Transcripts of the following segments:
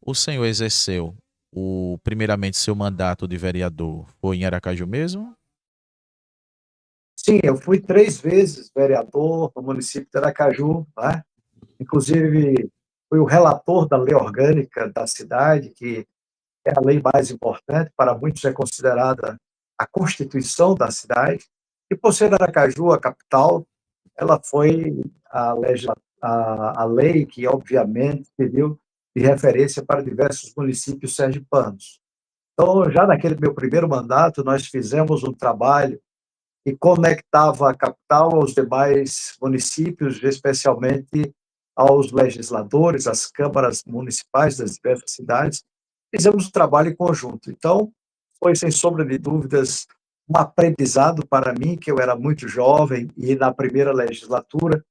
O senhor exerceu primeiramente seu mandato de vereador foi em Aracaju mesmo? Sim, eu fui 3 vezes vereador no município de Aracaju, né? Inclusive, fui o relator da lei orgânica da cidade, que é a lei mais importante, para muitos é considerada a constituição da cidade. E por ser Aracaju a capital, ela foi a lei que, obviamente, serviu de referência para diversos municípios sergipanos. Então, já naquele meu primeiro mandato, nós fizemos um trabalho e conectava a capital aos demais municípios, especialmente aos legisladores, às câmaras municipais das diversas cidades. Fizemos um trabalho em conjunto. Então, foi, sem sombra de dúvidas, um aprendizado para mim, que eu era muito jovem e na primeira legislatura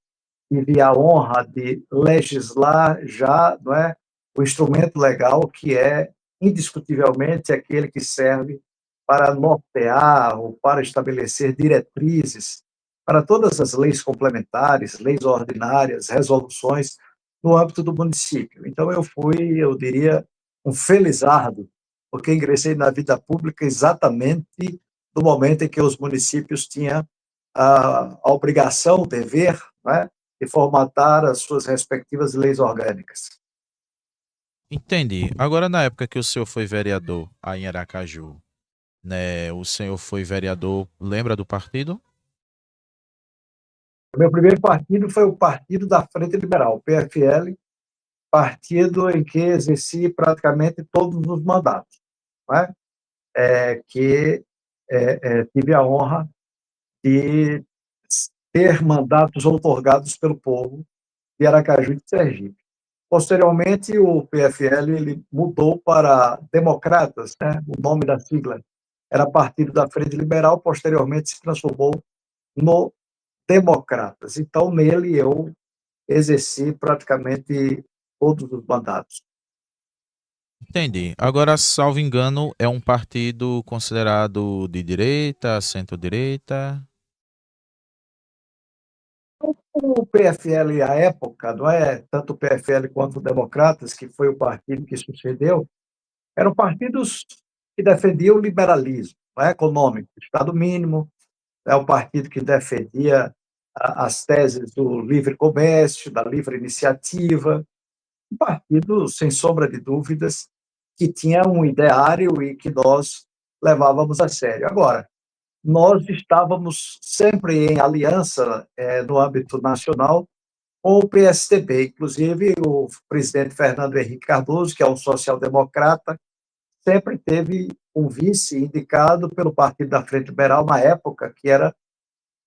tive a honra de legislar já, não é, o instrumento legal que é indiscutivelmente aquele que serve para nortear ou para estabelecer diretrizes para todas as leis complementares, leis ordinárias, resoluções no âmbito do município. Então eu fui, eu diria, um felizardo, porque ingressei na vida pública exatamente no momento em que os municípios tinham a obrigação, o dever, né, e formatar as suas respectivas leis orgânicas. Entendi. Agora, na época que o senhor foi vereador aí em Aracaju, né, o senhor foi vereador, lembra do partido? O meu primeiro partido foi o Partido da Frente Liberal, o PFL, partido em que exerci praticamente todos os mandatos, né? Que tive a honra de ter mandatos outorgados pelo povo de Aracaju e de Sergipe. Posteriormente, o PFL ele mudou para Democratas, né? O nome da sigla era Partido da Frente Liberal, posteriormente se transformou no Democratas. Então, nele eu exerci praticamente todos os mandatos. Entendi. Agora, salvo engano, é um partido considerado de direita, centro-direita. O PFL, à época, não é? Tanto o PFL quanto o Democratas, que foi o partido que sucedeu, eram partidos que defendiam o liberalismo, não é? Econômico, Estado mínimo, é o partido que defendia as teses do livre comércio, da livre iniciativa, um partido, sem sombra de dúvidas, que tinha um ideário e que nós levávamos a sério. Agora, nós estávamos sempre em aliança no âmbito nacional com o PSDB, inclusive o presidente Fernando Henrique Cardoso, que é um social-democrata, sempre teve um vice indicado pelo Partido da Frente Liberal na época, que era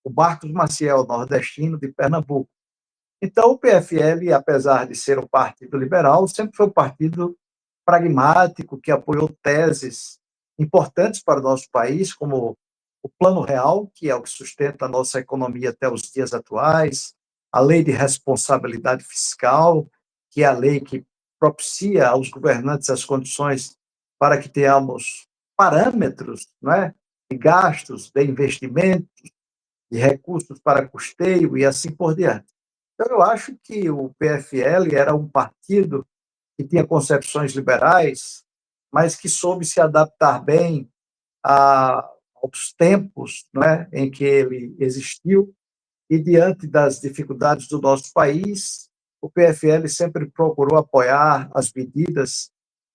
o Marcos Maciel, nordestino de Pernambuco. Então, o PFL, apesar de ser um partido liberal, sempre foi um partido pragmático, que apoiou teses importantes para o nosso país, como o Plano Real, que é o que sustenta a nossa economia até os dias atuais, a Lei de Responsabilidade Fiscal, que é a lei que propicia aos governantes as condições para que tenhamos parâmetros, não é, de gastos, de investimentos, de recursos para custeio e assim por diante. Então, eu acho que o PFL era um partido que tinha concepções liberais, mas que soube se adaptar bem aos tempos, não é, em que ele existiu, e diante das dificuldades do nosso país, o PFL sempre procurou apoiar as medidas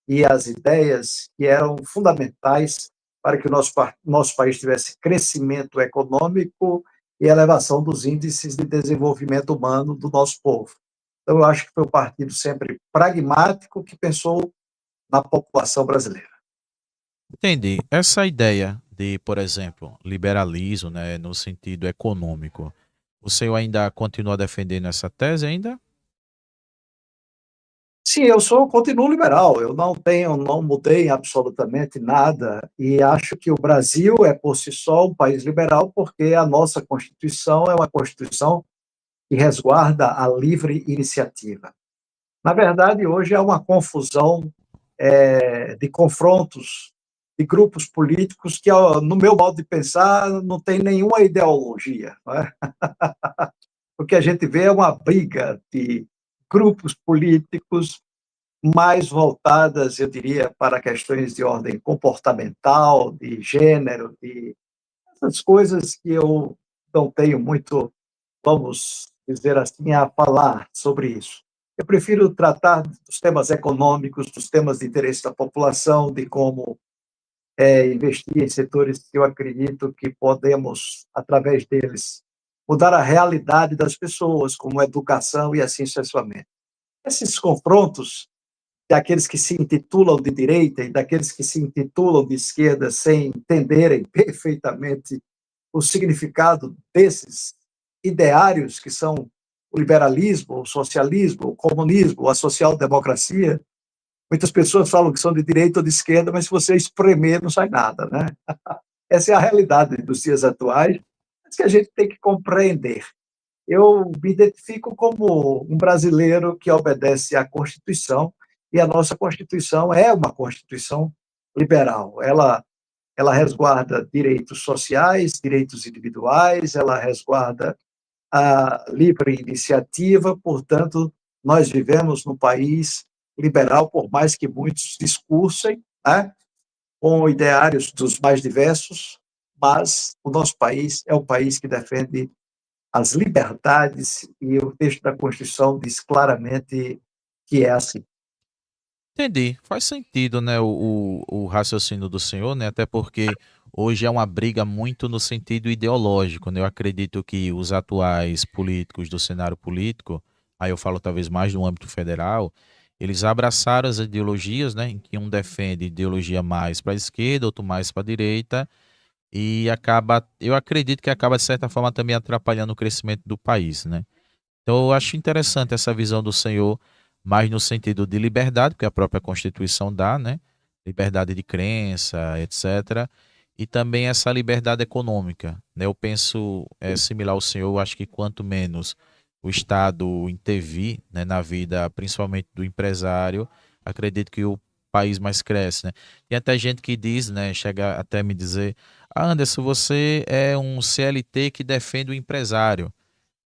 e as ideias que eram fundamentais para que o nosso país tivesse crescimento econômico e elevação dos índices de desenvolvimento humano do nosso povo. Então, eu acho que foi um partido sempre pragmático que pensou na população brasileira. Entendi. Essa ideia de, por exemplo, liberalismo, né, no sentido econômico, o senhor ainda continua defendendo essa tese ainda? Sim, continuo liberal, eu não mudei absolutamente nada e acho que o Brasil é por si só um país liberal porque a nossa Constituição é uma Constituição que resguarda a livre iniciativa. Na verdade, hoje há uma confusão de confrontos de grupos políticos que, no meu modo de pensar, não tem nenhuma ideologia. Não é? O que a gente vê é uma briga de grupos políticos mais voltadas, eu diria, para questões de ordem comportamental, de gênero, de essas coisas que eu não tenho muito, vamos dizer assim, a falar sobre isso. Eu prefiro tratar dos temas econômicos, dos temas de interesse da população, de como investir em setores que eu acredito que podemos, através deles, mudar a realidade das pessoas, como a educação e assim sucessivamente. Esses confrontos daqueles que se intitulam de direita e daqueles que se intitulam de esquerda sem entenderem perfeitamente o significado desses ideários que são o liberalismo, o socialismo, o comunismo, a social-democracia. Muitas pessoas falam que são de direita ou de esquerda, mas se você espremer, não sai nada, né? Essa é a realidade dos dias atuais, mas que a gente tem que compreender. Eu me identifico como um brasileiro que obedece à Constituição, e a nossa Constituição é uma Constituição liberal. Ela resguarda direitos sociais, direitos individuais, ela resguarda a livre iniciativa, portanto, nós vivemos num país liberal, por mais que muitos discursem, né, com ideários dos mais diversos, mas o nosso país é um país que defende as liberdades e o texto da Constituição diz claramente que é assim. Entendi, faz sentido, né, o raciocínio do senhor, né, até porque hoje é uma briga muito no sentido ideológico, né, eu acredito que os atuais políticos do cenário político, aí eu falo talvez mais no âmbito federal, eles abraçaram as ideologias, né, em que um defende ideologia mais para a esquerda, outro mais para a direita, e acaba, eu acredito que acaba de certa forma também atrapalhando o crescimento do país, né. Então eu acho interessante essa visão do senhor, mais no sentido de liberdade, que a própria Constituição dá, né? Liberdade de crença, etc. E também essa liberdade econômica, né? Eu penso, similar ao senhor, eu acho que quanto menos o Estado intervir, né, na vida, principalmente do empresário, acredito que o país mais cresce, né? Tem até gente que diz, né, chega até me dizer, ah, Anderson, você é um CLT que defende o empresário.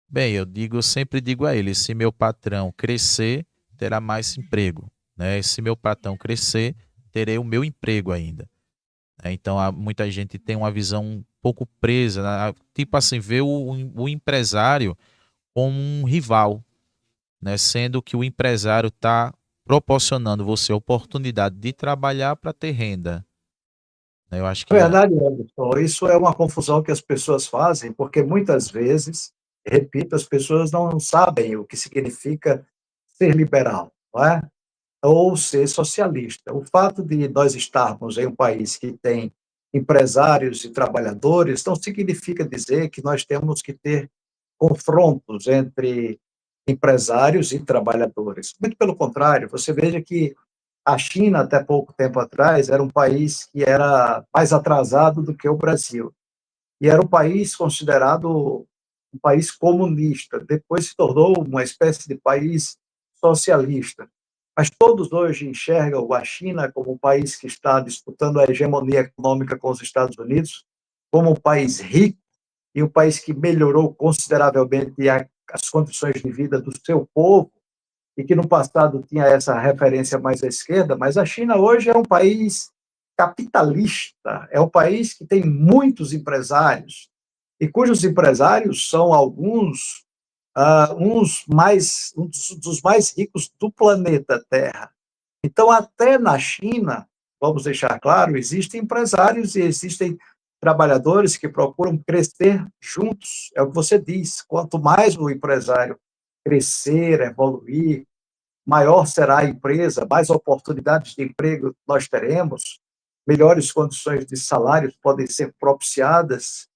Bem, eu sempre digo a ele, se meu patrão crescer, terá mais emprego, né? Se meu patrão crescer, terei o meu emprego ainda, né? Então, muita gente tem uma visão um pouco presa, né? Tipo assim, vê o empresário como um rival, né? Sendo que o empresário está proporcionando você a oportunidade de trabalhar para ter renda, né? Eu acho Na que verdade, Anderson, isso é uma confusão que as pessoas fazem, porque muitas vezes, repito, as pessoas não sabem o que significa ser liberal, não é? Ou ser socialista. O fato de nós estarmos em um país que tem empresários e trabalhadores não significa dizer que nós temos que ter confrontos entre empresários e trabalhadores. Muito pelo contrário, você veja que a China, até pouco tempo atrás, era um país que era mais atrasado do que o Brasil. E era um país considerado um país comunista. Depois se tornou uma espécie de país socialista. Mas todos hoje enxergam a China como um país que está disputando a hegemonia econômica com os Estados Unidos, como um país rico e um país que melhorou consideravelmente as condições de vida do seu povo, e que no passado tinha essa referência mais à esquerda, mas a China hoje é um país capitalista, é um país que tem muitos empresários, e cujos empresários são alguns um dos mais ricos do planeta Terra. Então, até na China, vamos deixar claro, existem empresários e existem trabalhadores que procuram crescer juntos. É o que você diz, quanto mais o empresário crescer, evoluir, maior será a empresa, mais oportunidades de emprego nós teremos, melhores condições de salários podem ser propiciadas,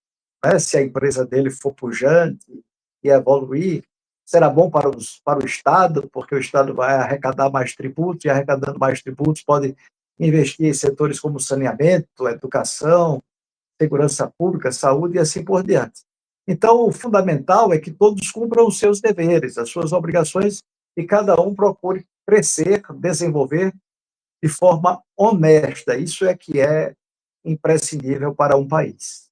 né, se a empresa dele for pujante e evoluir, será bom para o Estado, porque o Estado vai arrecadar mais tributos, e arrecadando mais tributos pode investir em setores como saneamento, educação, segurança pública, saúde e assim por diante. Então, o fundamental é que todos cumpram os seus deveres, as suas obrigações, e cada um procure crescer, desenvolver de forma honesta. Isso é que é imprescindível para um país.